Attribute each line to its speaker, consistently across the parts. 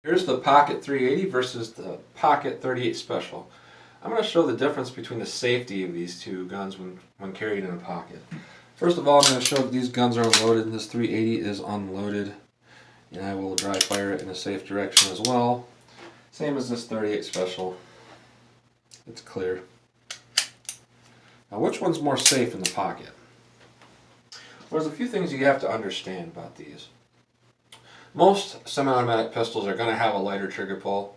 Speaker 1: Here's the Pocket 380 versus the Pocket 38 Special. I'm going to show the difference between the safety of these two guns when carried in a pocket. First of all, I'm going to show that these guns are unloaded and this 380 is unloaded. And I will dry fire it in a safe direction as well. Same as this 38 Special. It's clear. Now, which one's more safe in the pocket? Well, there's a few things you have to understand about these. Most semi-automatic pistols are going to have a lighter trigger pull.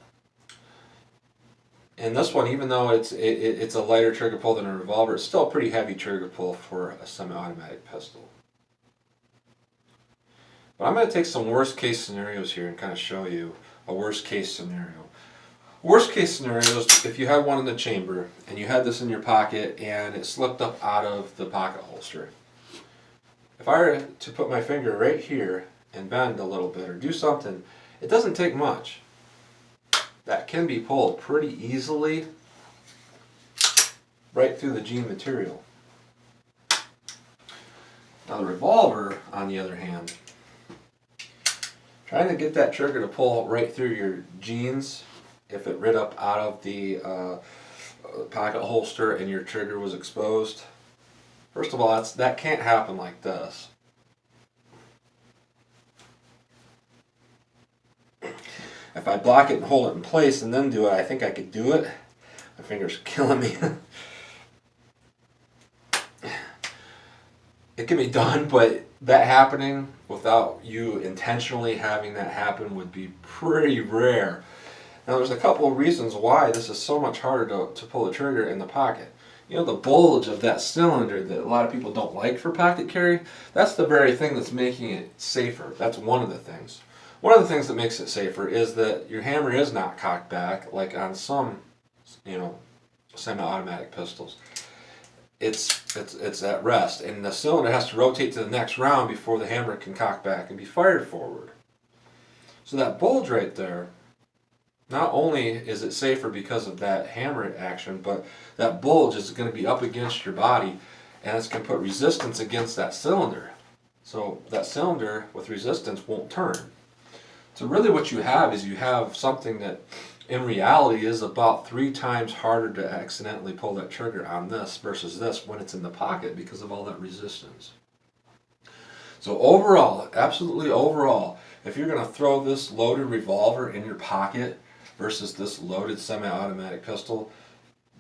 Speaker 1: And this one, even though it's a lighter trigger pull than a revolver, it's still a pretty heavy trigger pull for a semi-automatic pistol. But I'm going to take some worst case scenarios here and kind of show you a worst case scenario. Worst case scenario is if you had one in the chamber and you had this in your pocket and it slipped up out of the pocket holster. If I were to put my finger right here and bend a little bit or do something, it doesn't take much. That can be pulled pretty easily right through the jean material. Now the revolver, on the other hand, trying to get that trigger to pull right through your jeans, if it rid up out of the pocket holster and your trigger was exposed, first of all, that can't happen like this. If I block it and hold it in place and then do it, I think I could do it. My finger's killing me. It can be done, but that happening without you intentionally having that happen would be pretty rare. Now there's a couple of reasons why this is so much harder to pull the trigger in the pocket. You know, the bulge of that cylinder that a lot of people don't like for pocket carry, that's the very thing that's making it safer. That's one of the things. One of the things that makes it safer is that your hammer is not cocked back like on some, semi-automatic pistols. It's at rest, and the cylinder has to rotate to the next round before the hammer can cock back and be fired forward. So that bulge right there, not only is it safer because of that hammer action, but that bulge is going to be up against your body, and it's going to put resistance against that cylinder. So that cylinder with resistance won't turn. So really what you have is you have something that in reality is about 3 times harder to accidentally pull that trigger on this versus this when it's in the pocket because of all that resistance. So overall, absolutely overall, if you're going to throw this loaded revolver in your pocket versus this loaded semi-automatic pistol,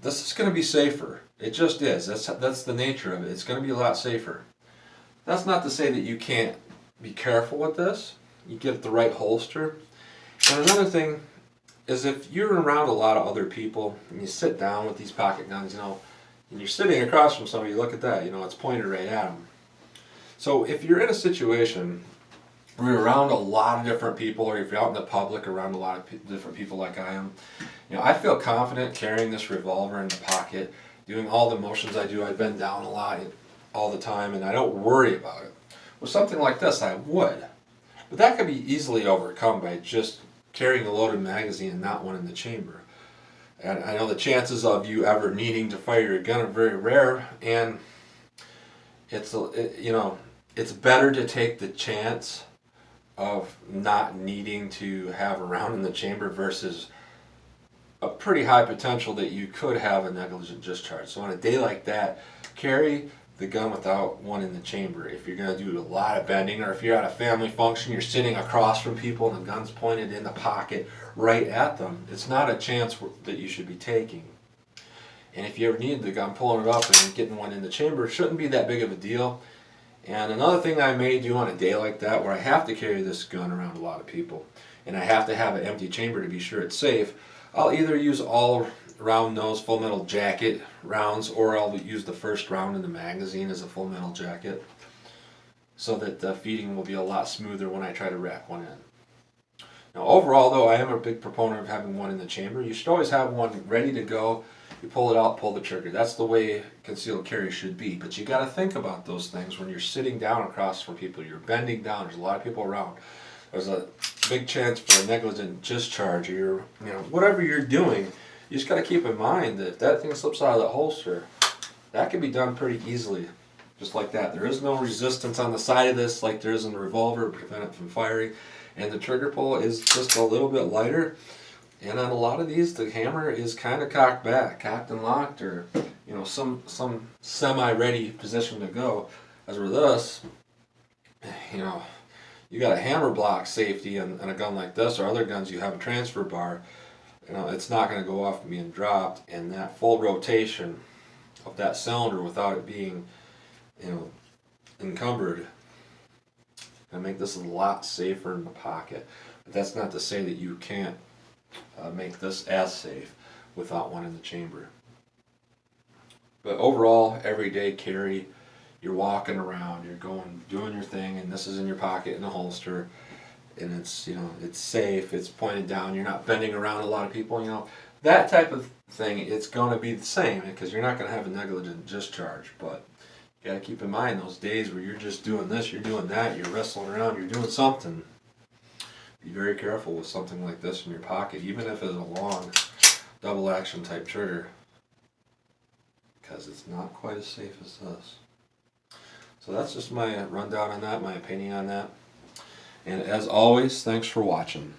Speaker 1: this is going to be safer. It just is. That's the nature of it. It's going to be a lot safer. That's not to say that you can't be careful with this. You get the right holster. And another thing is if you're around a lot of other people and you sit down with these pocket guns, and you're sitting across from somebody, look at that, it's pointed right at them. So if you're in a situation where you're around a lot of different people, or if you're out in the public around a lot of different people like I am, I feel confident carrying this revolver in the pocket, doing all the motions I do. I bend down a lot all the time and I don't worry about it. With something like this, I would. But that could be easily overcome by just carrying a loaded magazine and not one in the chamber. And I know the chances of you ever needing to fire your gun are very rare, and it's better to take the chance of not needing to have a round in the chamber versus a pretty high potential that you could have a negligent discharge. So on a day like that, carry the gun without one in the chamber. If you're going to do a lot of bending, or if you're at a family function, you're sitting across from people and the gun's pointed in the pocket right at them, it's not a chance that you should be taking. And if you ever need the gun, pulling it up and getting one in the chamber shouldn't be that big of a deal. And another thing I may do on a day like that where I have to carry this gun around a lot of people and I have to have an empty chamber to be sure it's safe, I'll either use all round nose full metal jacket rounds, or I'll use the first round in the magazine as a full metal jacket so that the feeding will be a lot smoother when I try to rack one in. Now overall though, I am a big proponent of having one in the chamber. You should always have one ready to go. You pull it out, pull the trigger. That's the way concealed carry should be. But you got to think about those things when you're sitting down across from people. You're bending down. There's a lot of people around. There's a big chance for a negligent discharge. Or whatever you're doing, you just got to keep in mind that if that thing slips out of that holster, that can be done pretty easily, just like that. There is no resistance on the side of this like there is in the revolver to prevent it from firing. and the trigger pull is just a little bit lighter. And on a lot of these, the hammer is kind of cocked back, cocked and locked, or some semi-ready position to go. As with this, you got a hammer block safety in a gun like this, or other guns you have a transfer bar. It's not going to go off being dropped, and that full rotation of that cylinder without it being, encumbered, and make this a lot safer in the pocket. But that's not to say that you can't make this as safe without one in the chamber. But overall, everyday carry, you're walking around, you're doing your thing, and this is in your pocket in a holster, and it's it's safe, it's pointed down, you're not bending around a lot of people, that type of thing. It's going to be the same because you're not going to have a negligent discharge. But you got to keep in mind those days where you're just doing this, you're doing that, you're wrestling around, you're doing something. Be very careful with something like this in your pocket, even if it's a long double action type trigger, because it's not quite as safe as this. So that's just my rundown on that, my opinion on that. And as always, thanks for watching.